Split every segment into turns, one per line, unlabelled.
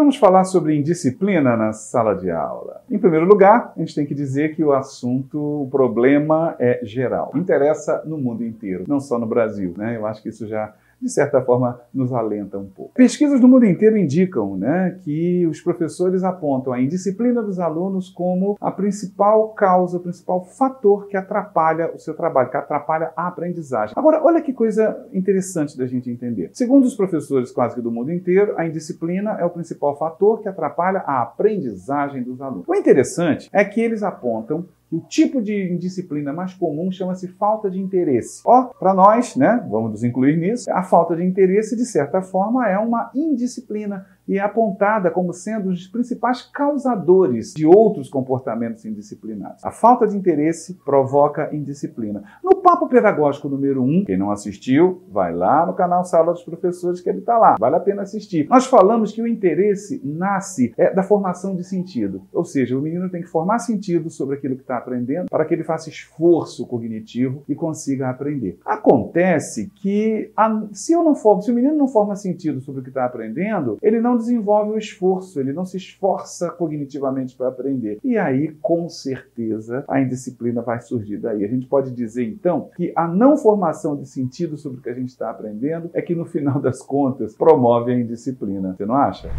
vamos falar sobre indisciplina na sala de aula. Em primeiro lugar, a gente tem que dizer que o problema é geral. Interessa no mundo inteiro, não só no Brasil, né? Eu acho que isso já, de certa forma, nos alenta um pouco. Pesquisas do mundo inteiro indicam, né, que os professores apontam a indisciplina dos alunos como a principal causa, o principal fator que atrapalha o seu trabalho, que atrapalha a aprendizagem. Agora, olha que coisa interessante da gente entender. Segundo os professores quase que do mundo inteiro, a indisciplina é o principal fator que atrapalha a aprendizagem dos alunos. O interessante é que eles apontam o tipo de indisciplina mais comum chama-se falta de interesse. Para nós, né, vamos nos incluir nisso, a falta de interesse, de certa forma, é uma indisciplina e é apontada como sendo um dos principais causadores de outros comportamentos indisciplinados. A falta de interesse provoca indisciplina. No Papo Pedagógico número 1, quem não assistiu, vai lá no canal Sala dos Professores, que ele está lá. Vale a pena assistir. Nós falamos que o interesse nasce da formação de sentido. Ou seja, o menino tem que formar sentido sobre aquilo que está aprendendo para que ele faça esforço cognitivo e consiga aprender. Acontece que se o menino não forma sentido sobre o que está aprendendo, ele não desenvolve o esforço, ele não se esforça cognitivamente para aprender. E aí, com certeza, a indisciplina vai surgir daí. A gente pode dizer, então, que a não formação de sentido sobre o que a gente está aprendendo é que, no final das contas, promove a indisciplina. Você não acha?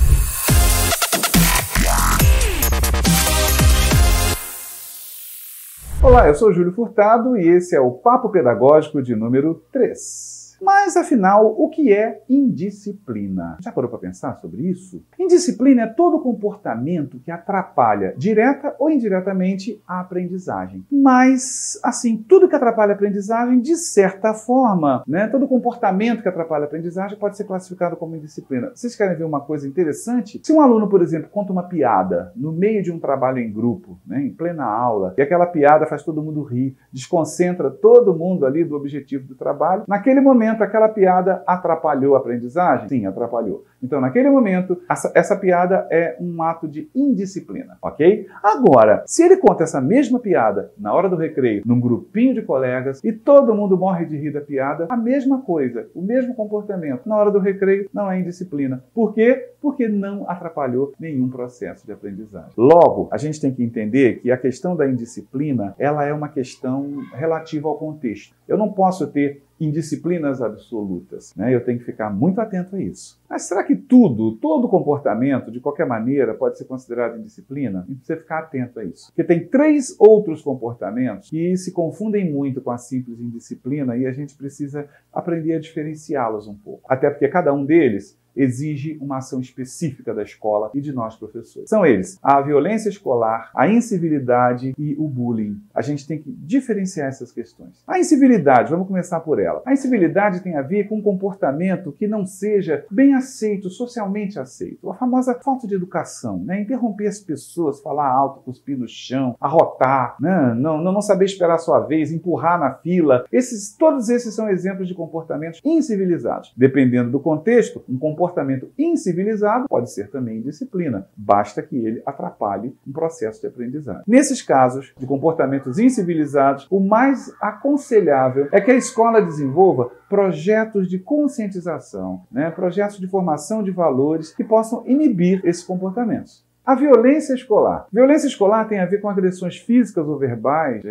Olá, eu sou Júlio Furtado e esse é o Papo Pedagógico de número 3. Mas, afinal, o que é indisciplina? Já parou para pensar sobre isso? Indisciplina é todo comportamento que atrapalha, direta ou indiretamente, a aprendizagem. Mas, assim, tudo que atrapalha a aprendizagem, de certa forma, né, todo comportamento que atrapalha a aprendizagem pode ser classificado como indisciplina. Vocês querem ver uma coisa interessante? Se um aluno, por exemplo, conta uma piada no meio de um trabalho em grupo, né, em plena aula, e aquela piada faz todo mundo rir, desconcentra todo mundo ali do objetivo do trabalho, naquele momento, aquela piada atrapalhou a aprendizagem? Sim, atrapalhou. Então, naquele momento, essa piada é um ato de indisciplina, ok? Agora, se ele conta essa mesma piada na hora do recreio, num grupinho de colegas, e todo mundo morre de rir da piada, a mesma coisa, o mesmo comportamento, na hora do recreio, não é indisciplina. Por quê? Porque não atrapalhou nenhum processo de aprendizagem. Logo, a gente tem que entender que a questão da indisciplina, ela é uma questão relativa ao contexto. Eu não posso ter indisciplinas absolutas, né? Eu tenho que ficar muito atento a isso. Mas será que todo comportamento, de qualquer maneira, pode ser considerado indisciplina? E você ficar atento a isso. Porque tem 3 outros comportamentos que se confundem muito com a simples indisciplina e a gente precisa aprender a diferenciá-los um pouco. Até porque cada um deles exige uma ação específica da escola e de nós, professores. São eles: a violência escolar, a incivilidade e o bullying. A gente tem que diferenciar essas questões. A incivilidade, vamos começar por ela. A incivilidade tem a ver com um comportamento que não seja bem aceito, socialmente aceito. A famosa falta de educação, né? Interromper as pessoas, falar alto, cuspir no chão, arrotar, né? Não saber esperar a sua vez, empurrar na fila. Todos esses são exemplos de comportamentos incivilizados. Dependendo do contexto, um comportamento incivilizado pode ser também indisciplina. Basta que ele atrapalhe um processo de aprendizagem. Nesses casos de comportamentos incivilizados, o mais aconselhável é que a escola desenvolva projetos de conscientização, né? Projetos de formação de valores que possam inibir esses comportamentos. A violência escolar. Violência escolar tem a ver com agressões físicas ou verbais,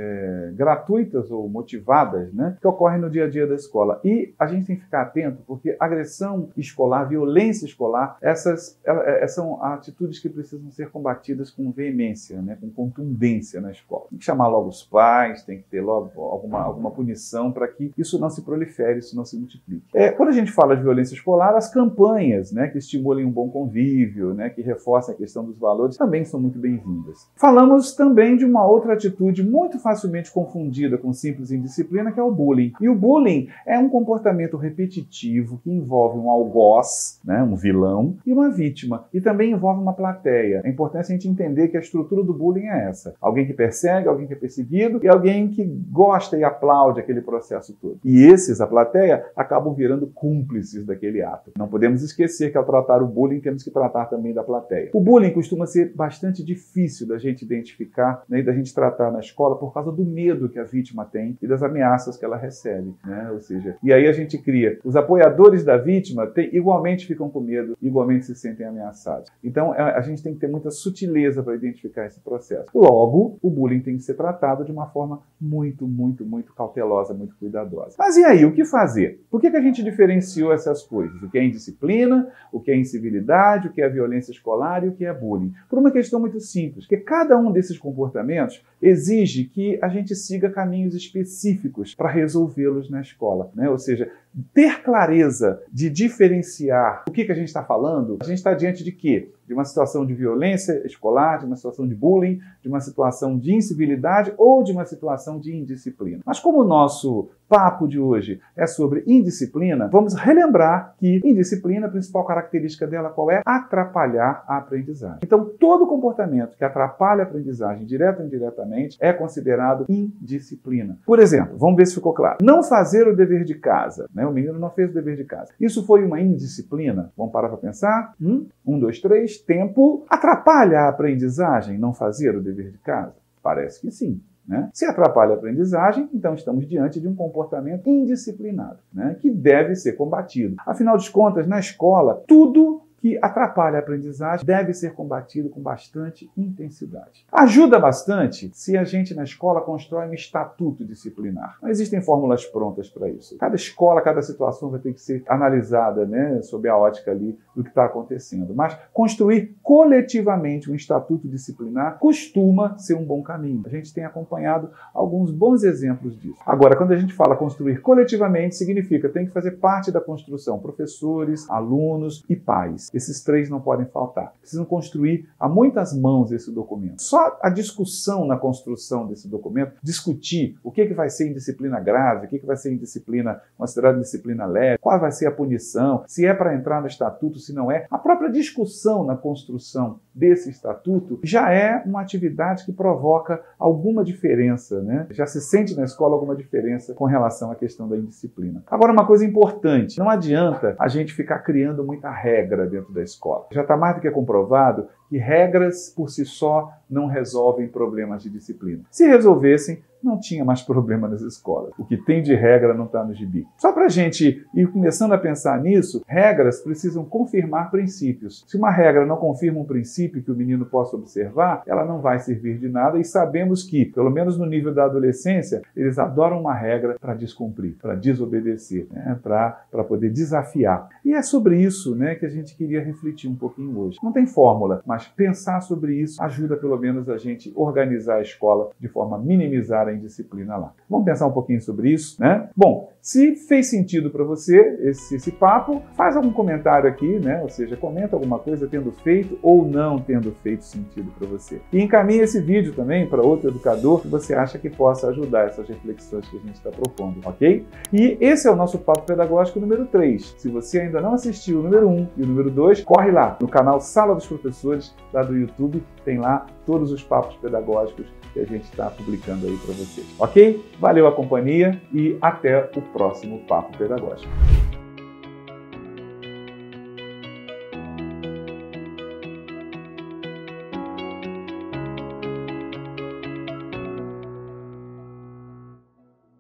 gratuitas ou motivadas, né, que ocorrem no dia a dia da escola. E a gente tem que ficar atento, porque agressão escolar, violência escolar, essas são atitudes que precisam ser combatidas com veemência, né, com contundência na escola. Tem que chamar logo os pais, tem que ter logo alguma punição para que isso não se prolifere, isso não se multiplique. Quando a gente fala de violência escolar, as campanhas, né, que estimulem um bom convívio, né, que reforcem a questão dos valores, também são muito bem-vindas. Falamos também de uma outra atitude muito facilmente confundida com simples indisciplina, que é o bullying. E o bullying é um comportamento repetitivo que envolve um algoz, né, um vilão, e uma vítima. E também envolve uma plateia. É importante a gente entender que a estrutura do bullying é essa. Alguém que persegue, alguém que é perseguido e alguém que gosta e aplaude aquele processo todo. E esses, a plateia, acabam virando cúmplices daquele ato. Não podemos esquecer que ao tratar o bullying temos que tratar também da plateia. O bullying costuma costuma ser bastante difícil da gente identificar, né, e da gente tratar na escola por causa do medo que a vítima tem e das ameaças que ela recebe, né? Ou seja, e aí a gente cria, os apoiadores da vítima igualmente ficam com medo, igualmente se sentem ameaçados. Então a gente tem que ter muita sutileza para identificar esse processo. Logo, o bullying tem que ser tratado de uma forma muito, muito, muito cautelosa, muito cuidadosa. Mas e aí, o que fazer? Por que a gente diferenciou essas coisas? O que é indisciplina, o que é incivilidade, o que é violência escolar e o que é bullying? Por uma questão muito simples, porque cada um desses comportamentos exige que a gente siga caminhos específicos para resolvê-los na escola, né? Ou seja, ter clareza de diferenciar o que a gente está falando, a gente está diante de quê? De uma situação de violência escolar, de uma situação de bullying, de uma situação de incivilidade ou de uma situação de indisciplina. Mas como o nosso papo de hoje é sobre indisciplina, vamos relembrar que indisciplina, a principal característica dela qual é? Atrapalhar a aprendizagem. Então, todo comportamento que atrapalha a aprendizagem, direta ou indiretamente, é considerado indisciplina. Por exemplo, vamos ver se ficou claro. Não fazer o dever de casa, né? O menino não fez o dever de casa. Isso foi uma indisciplina? Vamos parar para pensar? 1, 2, 3, tempo. Atrapalha a aprendizagem não fazer o dever de casa? Parece que sim. Né? Se atrapalha a aprendizagem, então estamos diante de um comportamento indisciplinado, né? Que deve ser combatido. Afinal de contas, na escola, tudo que atrapalha a aprendizagem deve ser combatido com bastante intensidade. Ajuda bastante se a gente na escola constrói um estatuto disciplinar. Não existem fórmulas prontas para isso. Cada escola, cada situação vai ter que ser analisada, né, sob a ótica ali do que está acontecendo. Mas construir coletivamente um estatuto disciplinar costuma ser um bom caminho. A gente tem acompanhado alguns bons exemplos disso. Agora, quando a gente fala construir coletivamente, significa que tem que fazer parte da construção professores, alunos e pais. Esses três não podem faltar. Precisam construir a muitas mãos esse documento. Só a discussão na construção desse documento, discutir o que vai ser indisciplina grave, o que vai ser indisciplina considerada indisciplina leve, qual vai ser a punição, se é para entrar no estatuto, se não é. A própria discussão na construção desse estatuto já é uma atividade que provoca alguma diferença, né? Já se sente na escola alguma diferença com relação à questão da indisciplina. Agora, uma coisa importante, não adianta a gente ficar criando muita regra dentro da escola. Já está mais do que comprovado que regras por si só não resolvem problemas de disciplina. Se resolvessem, não tinha mais problema nas escolas. O que tem de regra não está no gibi. Só para a gente ir começando a pensar nisso, regras precisam confirmar princípios. Se uma regra não confirma um princípio que o menino possa observar, ela não vai servir de nada e sabemos que, pelo menos no nível da adolescência, eles adoram uma regra para descumprir, para desobedecer, né? Para poder desafiar. E é sobre isso, né, que a gente queria refletir um pouquinho hoje. Não tem fórmula, mas pensar sobre isso ajuda pelo menos a gente organizar a escola de forma a minimizar a indisciplina lá. Vamos pensar um pouquinho sobre isso, né? Bom, se fez sentido para você esse papo, faz algum comentário aqui, né? Ou seja, comenta alguma coisa tendo feito ou não tendo feito sentido para você. E encaminhe esse vídeo também para outro educador que você acha que possa ajudar essas reflexões que a gente está propondo, ok? E esse é o nosso Papo Pedagógico número 3. Se você ainda não assistiu o número 1 e o número 2, corre lá no canal Sala dos Professores, lá do YouTube, tem lá todos os papos pedagógicos que a gente está publicando aí para vocês, ok? Valeu a companhia e até o próximo Papo Pedagógico.